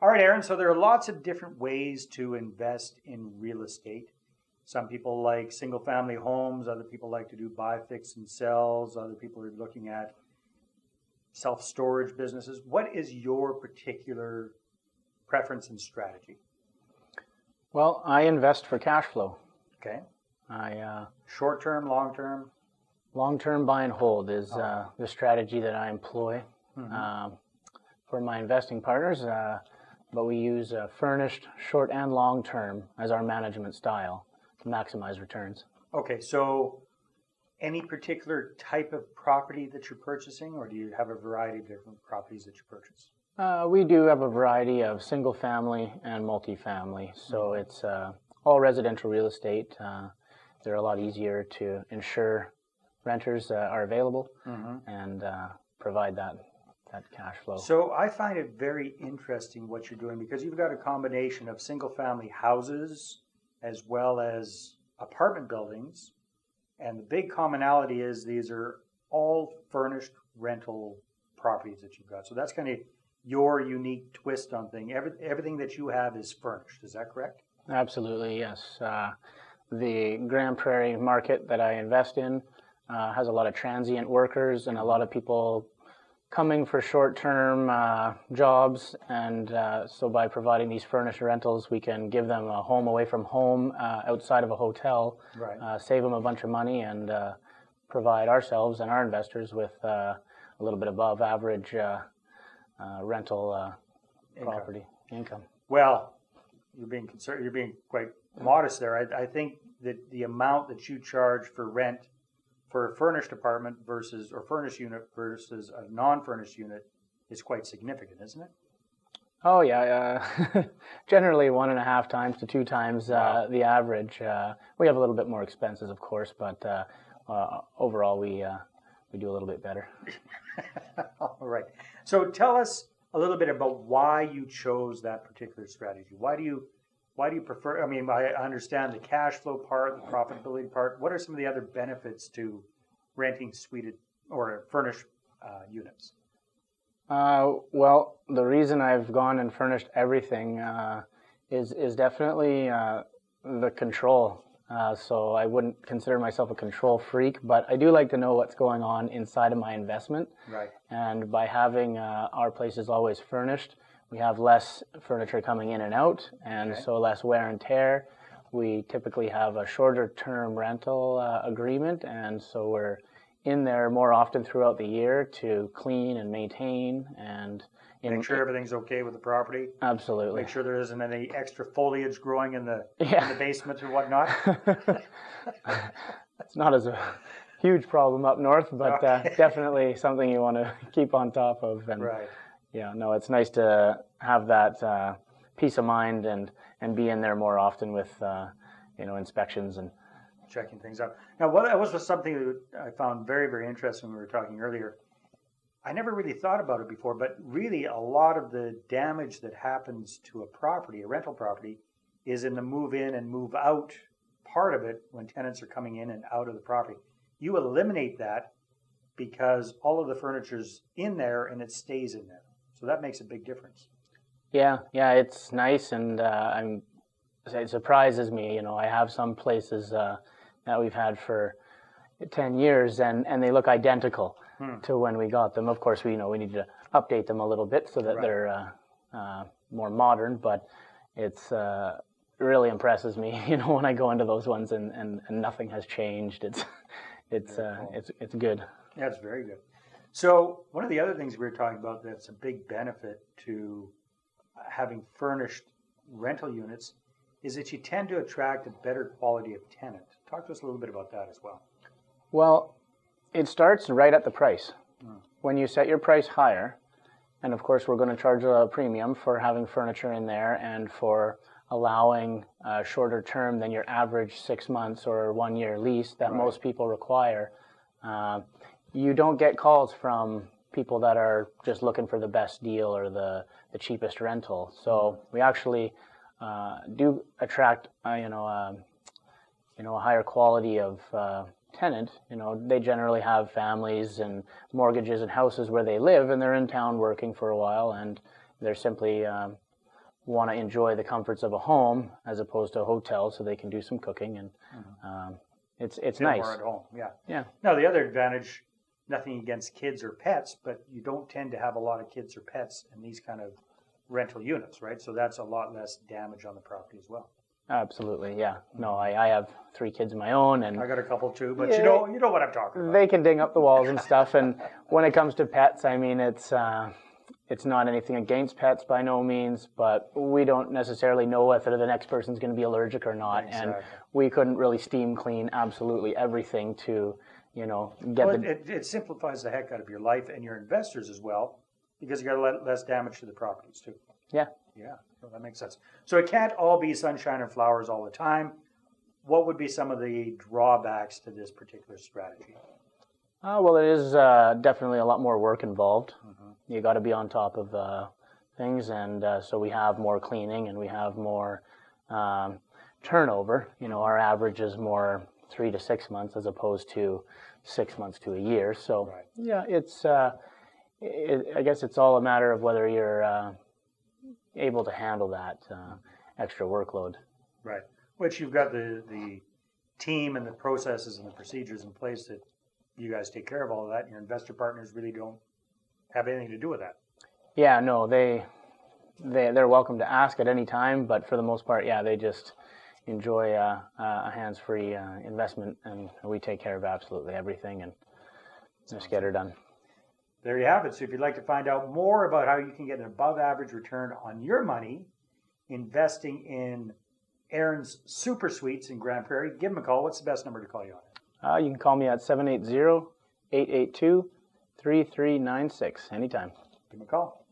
All right, Aaron. So there are lots of different ways to invest in real estate. Some people like single family homes. Other people like to do buy, fix, and sells. Other people are looking at self storage businesses. What is your particular preference and strategy? Well, I invest for cash flow. Okay. I Short term, long term? Long-term buy and hold is the strategy that I employ for my investing partners. But we use furnished short and long term as our management style to maximize returns. Okay, so any particular type of property that you're purchasing, or do you have a variety of different properties that you purchase? We do have a variety of single family and multifamily, so it's all residential real estate. They're a lot easier to ensure renters are available and provide that cash flow. So I find it very interesting what you're doing, because you've got a combination of single family houses as well as apartment buildings, and the big commonality is these are all furnished rental properties that you've got. So that's kind of your unique twist on thing. Everything that you have is furnished. Is that correct? Absolutely, yes. The Grand Prairie market that I invest in has a lot of transient workers and a lot of people coming for short-term jobs, and so by providing these furnished rentals, we can give them a home away from home outside of a hotel, save them a bunch of money, and provide ourselves and our investors with a little bit above average rental property income. Well, you're being quite modest there. I think that the amount that you charge for rent for a furnished apartment or furnished unit versus a non-furnished unit is quite significant, isn't it? Oh yeah, generally 1.5 times to 2 times the average. We have a little bit more expenses, of course, but overall we do a little bit better. All right. So tell us a little bit about why you chose that particular strategy. Why do you prefer? I mean, I understand the cash flow part, the profitability part. What are some of the other benefits to renting suited or furnished units? Well, the reason I've gone and furnished everything is definitely the control. So I wouldn't consider myself a control freak, but I do like to know what's going on inside of my investment. Right. And by having our places always furnished, we have less furniture coming in and out, and so less wear and tear. We typically have a shorter term rental agreement, and so we're in there more often throughout the year to clean and maintain and make sure everything's okay with the property. Absolutely. Make sure there isn't any extra foliage growing in the basement or whatnot. It's not as a huge problem up north, but definitely something you want to keep on top of. And yeah, no, it's nice to have that peace of mind and be in there more often with inspections and checking things out. Now, that was something that I found very, very interesting when we were talking earlier. I never really thought about it before, but really a lot of the damage that happens to a property, a rental property, is in the move in and move out part of it when tenants are coming in and out of the property. You eliminate that because all of the furniture's in there and it stays in there. So that makes a big difference. Yeah, it's nice, and it surprises me. I have some places that we've had for 10 years, and they look identical to when we got them. Of course, we need to update them a little bit so that they're more modern, but it's really impresses me, when I go into those ones and nothing has changed. It's good. Yeah, it's very good. So one of the other things we were talking about that's a big benefit to having furnished rental units is that you tend to attract a better quality of tenant. Talk to us a little bit about that as well. Well, it starts right at the price. When you set your price higher, and of course we're going to charge a premium for having furniture in there and for allowing a shorter term than your average 6 months or 1 year lease that most people require, you don't get calls from people that are just looking for the best deal or the cheapest rental. So we actually do attract a higher quality of tenant. They generally have families and mortgages and houses where they live, and they're in town working for a while, and they're simply want to enjoy the comforts of a home as opposed to a hotel, so they can do some cooking, and it's Feel nice. more at home. Yeah. Yeah. Now the other advantage, nothing against kids or pets, but you don't tend to have a lot of kids or pets in these kind of rental units, right? So that's a lot less damage on the property as well. Absolutely, yeah. No, I have 3 kids of my own, and I got a couple too, but Yeah. you know what I'm talking about. they can ding up the walls and stuff. And when it comes to pets, I mean, it's not anything against pets by no means, but we don't necessarily know whether the next person's going to be allergic or not. And Exactly. we couldn't really steam clean absolutely everything to, get Well, the. it simplifies the heck out of your life and your investors as well, because you got less damage to the properties too. Yeah. Yeah, so that makes sense. So it can't all be sunshine and flowers all the time. What would be some of the drawbacks to this particular strategy? Well, it is definitely a lot more work involved. You got to be on top of things, and so we have more cleaning and we have more turnover. Our average is more 3 to 6 months as opposed to 6 months to a year. So Right. yeah, it's I guess it's all a matter of whether you're able to handle that extra workload. Right. Which you've got the team and the processes and the procedures in place that you guys take care of all of that, and your investor partners really don't have anything to do with that. Yeah, no, they're welcome to ask at any time, but for the most part, yeah, they just enjoy a hands-free investment, and we take care of absolutely everything and just get her done. There you have it. So if you'd like to find out more about how you can get an above average return on your money investing in Aaron's Super Suites in Grand Prairie, give him a call. What's the best number to call you on? You can call me at 780-882-3396 anytime. Give him a call.